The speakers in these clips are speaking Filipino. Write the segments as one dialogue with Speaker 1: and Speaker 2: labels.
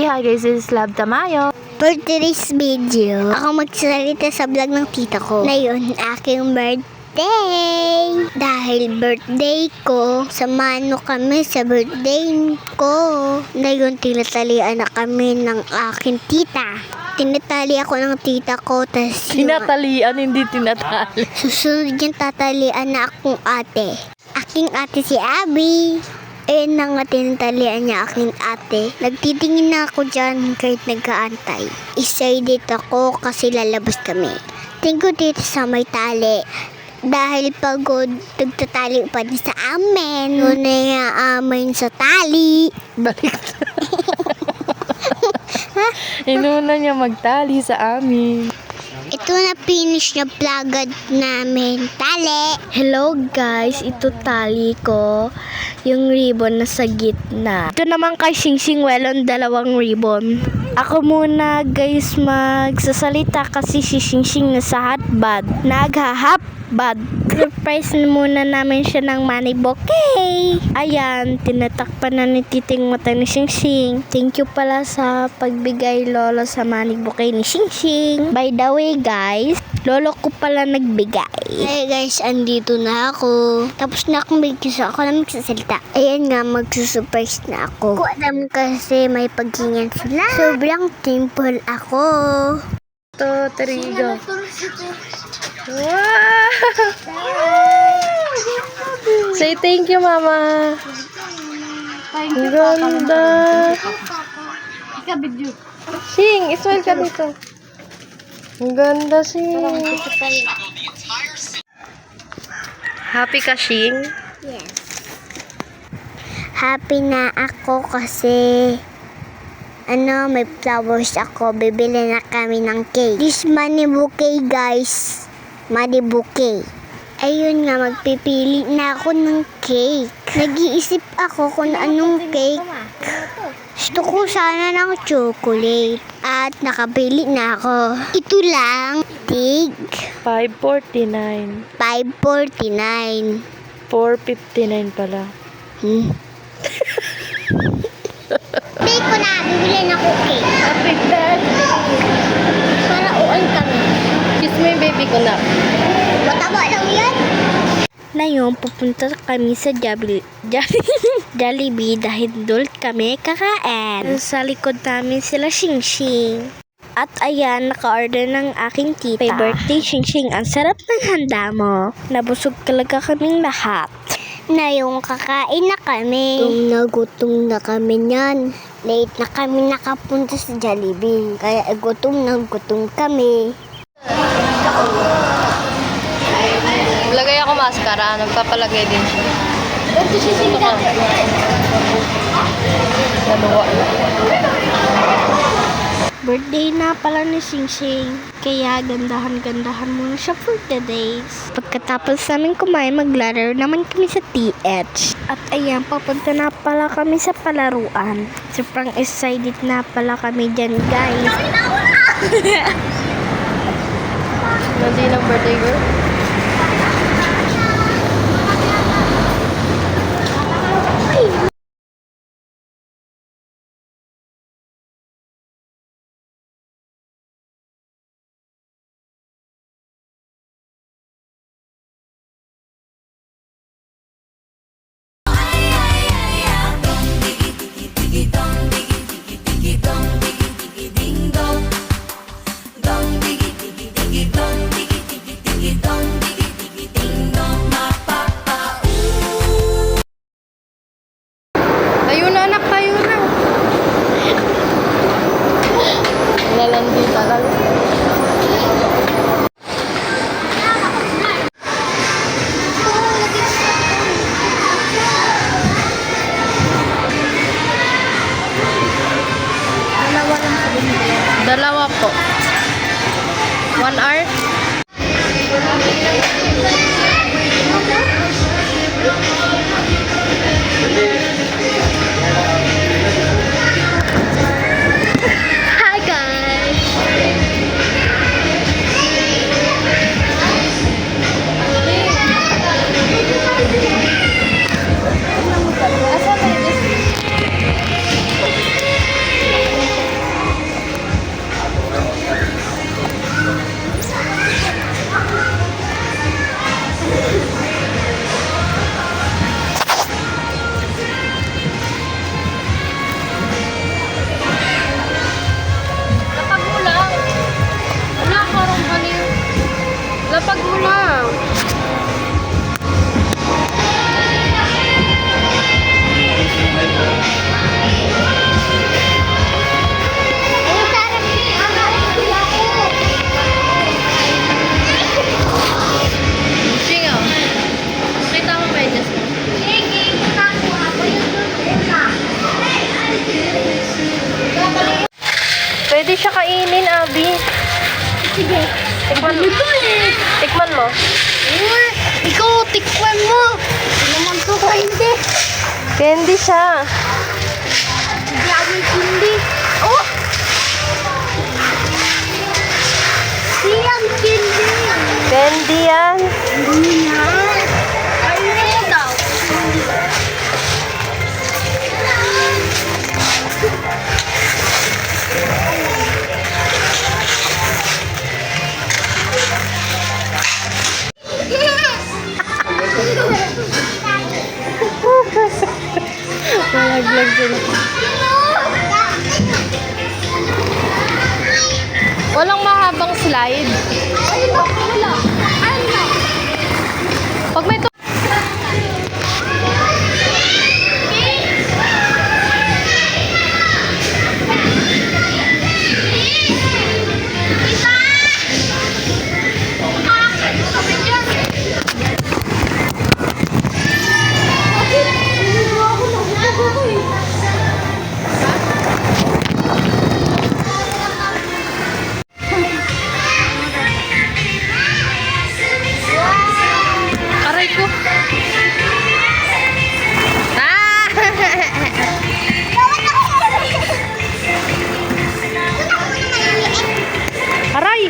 Speaker 1: Hi guys, this is Love Tamayo.
Speaker 2: For today's video, ako magsasalita sa vlog ng tita ko. Ngayon, aking birthday. Dahil birthday ko, samahan mo kami sa birthday ko. Ngayon, tinatalian na kami ng aking tita. Tinatali ako ng tita ko.
Speaker 1: Tinatalian, hindi tinatali.
Speaker 2: Susunod yung tatalian na akong ate. Aking ate si Abby. Ayun na nga, tinatalian niya aking ate. Nagtitingin na ako dyan kahit nag-aantay. Excited ako kasi lalabas kami. Tingko dito sa may tali. Dahil pagod, nagtatali pa din sa amin. Yun na nga amin sa tali.
Speaker 1: Balik. Inuna niya magtali sa amin.
Speaker 2: Ito na finish na vlogad namin. Tali.
Speaker 1: Hello guys, ito tali ko. Yung ribbon na sa gitna. Ito naman kay Singsing Welon, dalawang ribbon. Ako muna guys magsasalita kasi si Singsing nasa hotbod. Nagha-hotbod. Surprise muna namin siya ng money bouquet. Ayan, tinatakpan na ni titing mata ni Singsing. Thank you pala sa pagbigay lolo sa money bouquet ni Singsing. By the way guys, lolo ko pala nagbigay.
Speaker 2: Hey guys, andito na ako. Tapos na akong bigkisa. Ako na magsasalita. Ayan nga, magsusurprise na ako. Ko alam kasi may paghingan sila. Sobrang simple ako.
Speaker 1: To, Terigo. Wow! Say thank you, Mama. Ang ganda.
Speaker 2: Ika-video.
Speaker 1: Sing, ismail ka dito. Ang ganda, Sing. Happy ka, Sing?
Speaker 2: Yes. Happy na ako kasi may flowers ako. Bibili na kami ng cake. This money bouquet, guys. Money bouquet. Ayun nga, magpipili na ako ng cake. Nag-iisip ako kung anong cake. Gusto ko sana ng chocolate. At nakabili na ako. Ito lang. Tig.
Speaker 1: 5.49.
Speaker 2: 5.49.
Speaker 1: 4.59 pala.
Speaker 2: Bili ko na. Bibili na ako cake.
Speaker 1: Happy birthday!
Speaker 2: Para uwan kami.
Speaker 1: Kiss mo yung baby ko na.
Speaker 2: Mataba lang yan.
Speaker 1: Ngayon, pupunta kami sa Jollibee dahil doon kami kakain. Sa likod namin sila Singsing. At ayan, naka-order ng aking tita. Happy birthday, Singsing. Ang sarap ng handa mo. Nabusog talaga kaming lahat.
Speaker 2: Ngayong kakain na kami. Gutom na kami niyan. Late na kami nakapunta sa Jollibee. Kaya gutom kami.
Speaker 1: Lagay ako maskara. Nagpapalagay din siya. Naluwa.
Speaker 2: Birthday na pala ni Singsing. Kaya gandahan muna siya for the days. Pagkatapos namin kumain, maglalaro naman kami sa TH. At ayan, papunta na pala kami sa palaruan. Sobrang excited na pala kami dyan, guys.
Speaker 1: Hindi ng birthday girl? Tayo na anak, tayo na. Lalandi talaga. Dalawa po. 1 hour?
Speaker 2: Hi, guys.
Speaker 3: siya kainin, Abby.
Speaker 1: Sige.
Speaker 3: Tikman mo. Tikman mo.
Speaker 1: Ikaw, tikman mo. Hindi naman to hindi.
Speaker 3: Candy siya.
Speaker 1: Hindi ako hindi. Oh! Siyang hindi.
Speaker 3: Candy yan.
Speaker 1: Hindi na. Ano daw?
Speaker 3: Malaglag sila. Walang mahabang slide.
Speaker 1: Wala. Ano?
Speaker 3: Pag may aray ko. Ah! Aray!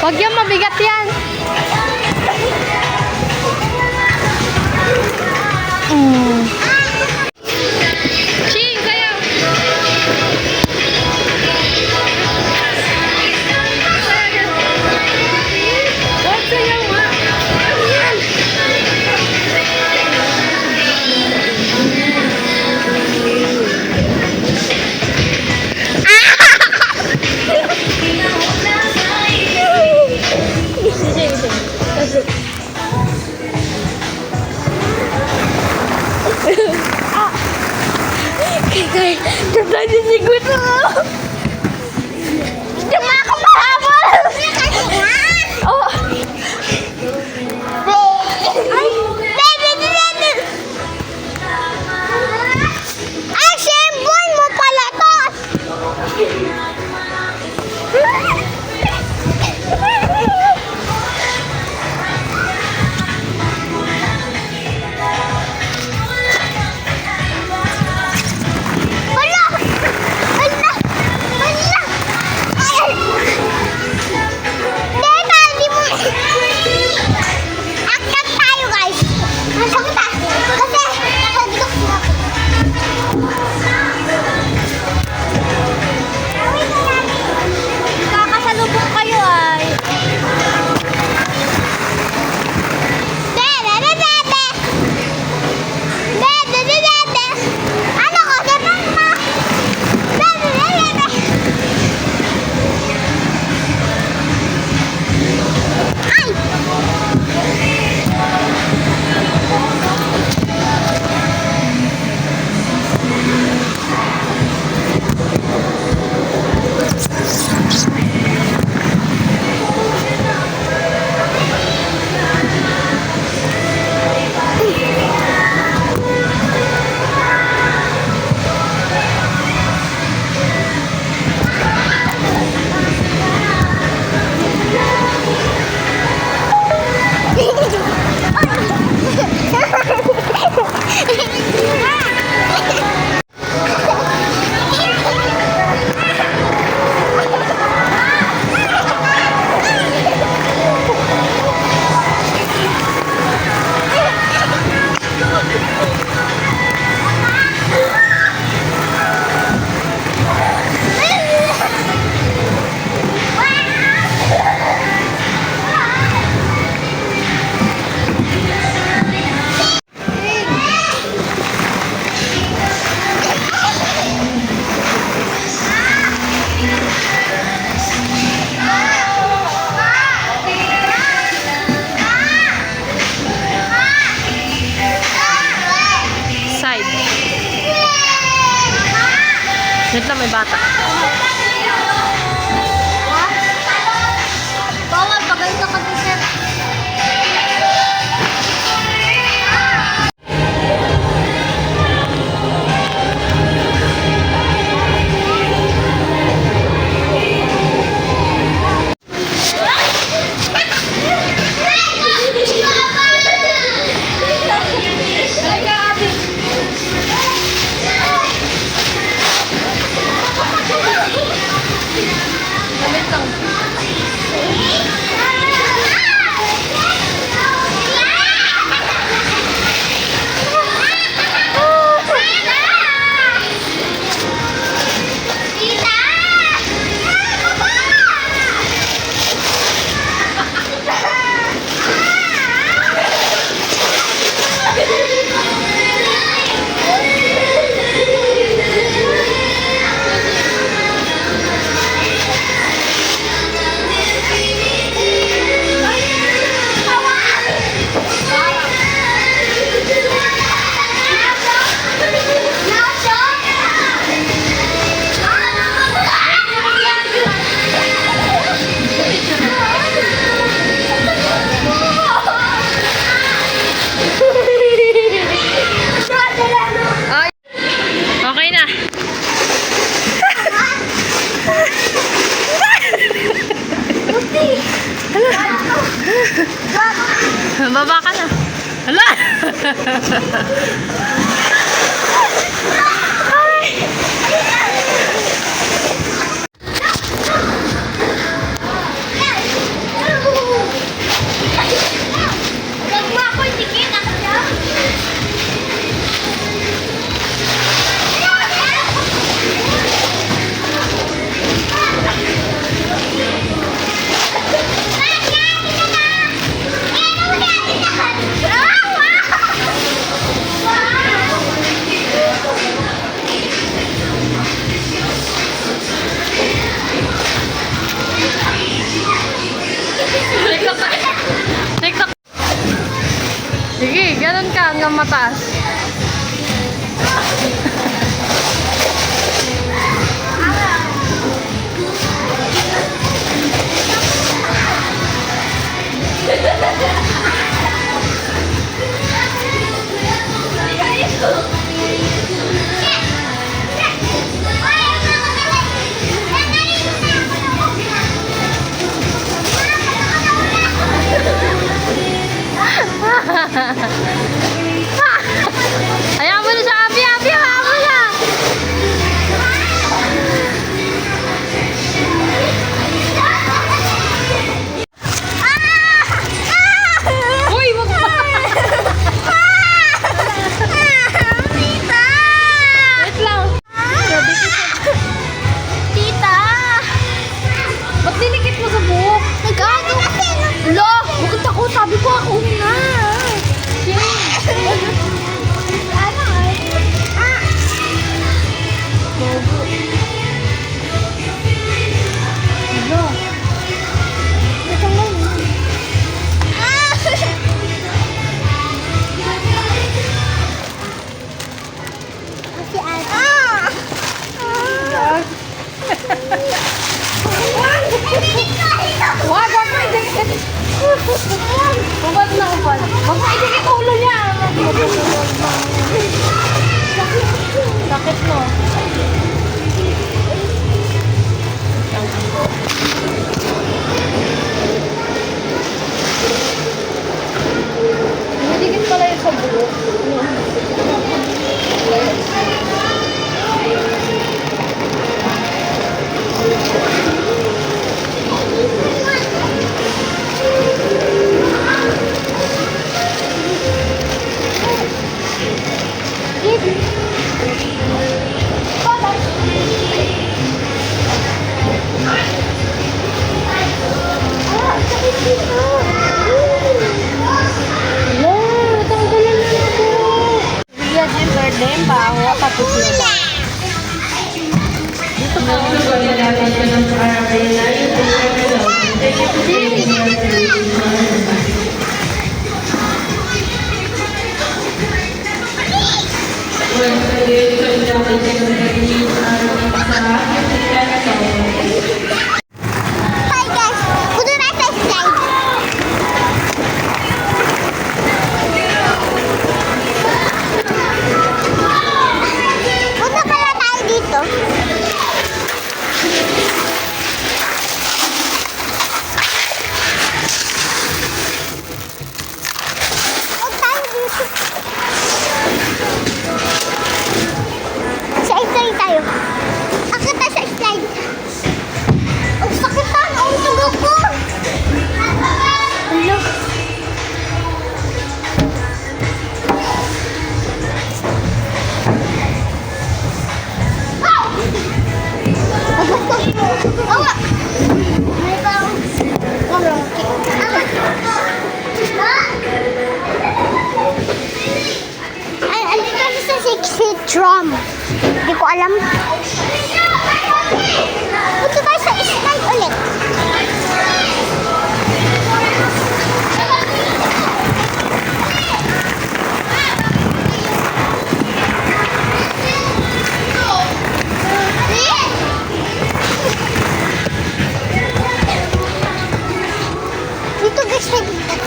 Speaker 3: Huwag yan, mabigat yan. Ching, sayaw. Huwag sayaw nga. Ganda niya si Guto. Diyan ako mahabol. Oh.
Speaker 2: Ay, baby. Ay, symbol mo pala to. Hala! Hala! Hala! Ay!
Speaker 3: Wait lang, may bata.
Speaker 2: Bawal pag ganito ka sir.
Speaker 3: Okay na. Baba ka na. Hala! TikTok. Sige, ganun ka hanggang mataas. Ayaw mo na siya, Abi! Abi! Ayaw mo na! Uy! Wag pa!
Speaker 2: Tita!
Speaker 3: Wait lang.
Speaker 2: Tita!
Speaker 3: Ba't dinikit mo sa buhok?
Speaker 2: Nagano?
Speaker 3: Lo! Huwag kang takot! Sabi ko ako na!
Speaker 2: Ano?
Speaker 3: Wag! Wag mo idikit! Ubad na ubad! Wag mo idikit ulo niya! Sakit mo! Idikit pala yun sa buhok. Birthday ba? Ako tapos na ba? Dito ka.
Speaker 2: Drum. Hindi ko alam. Punta tayo sa slide ulit. Dito guys, sakit ah.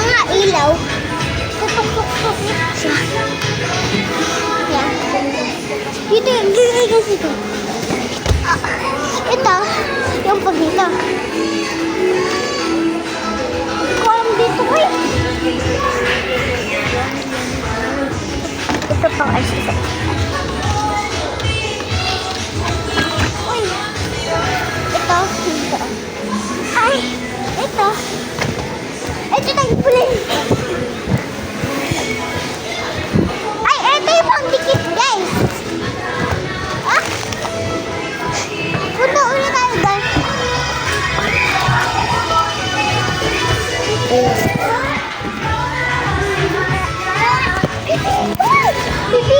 Speaker 2: Mga ilaw. Tutok-tok-tok siya. Yan. Dito, dito. Ito, yung pag dito. Kulang dito ko eh. Ito pang ice isa. Uy. Ito, dito. Ay, ito. Ito nagpulay. Ay, ito yung pang dikit, guys. Ah? Punta ulit tayo, guys. Pipi!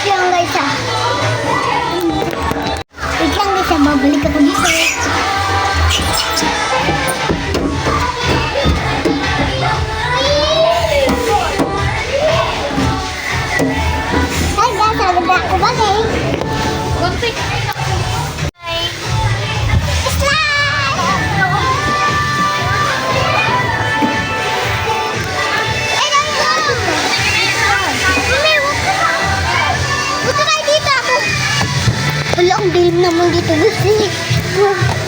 Speaker 2: Yan guys ah. Wait lang guys ah, mabalik ako dito. Hi guys, naganda ako ba guys?
Speaker 3: Gunting.
Speaker 2: Wala, ang dilim naman dito guys.